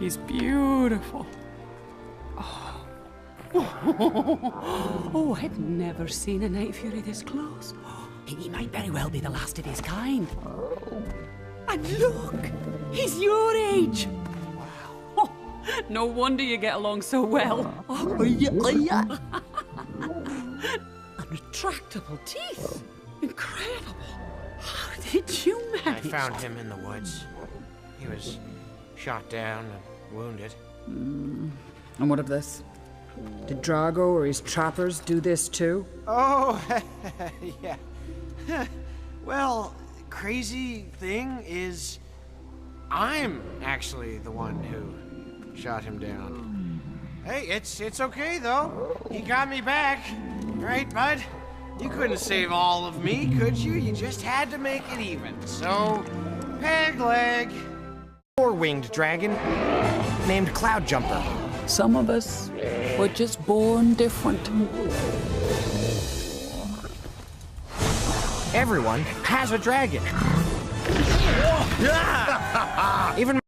He's beautiful. Oh, I've never seen a Night Fury this close. He might very well be the last of his kind. And look, he's your age. Wow. Oh, no wonder you get along so well. Oh, yeah. And retractable teeth. Incredible. How did you manage? I found him in the woods. He was shot down and wounded. And what of this? Did Drago or his trappers do this too? Oh, yeah. Well, crazy thing is, I'm actually the one who shot him down. Hey, it's okay though. He got me back, right, bud? You couldn't save all of me, could you? You just had to make it even. So, peg leg. Four-winged dragon named Cloud Jumper. Some of us were just born different. Everyone has a dragon. Even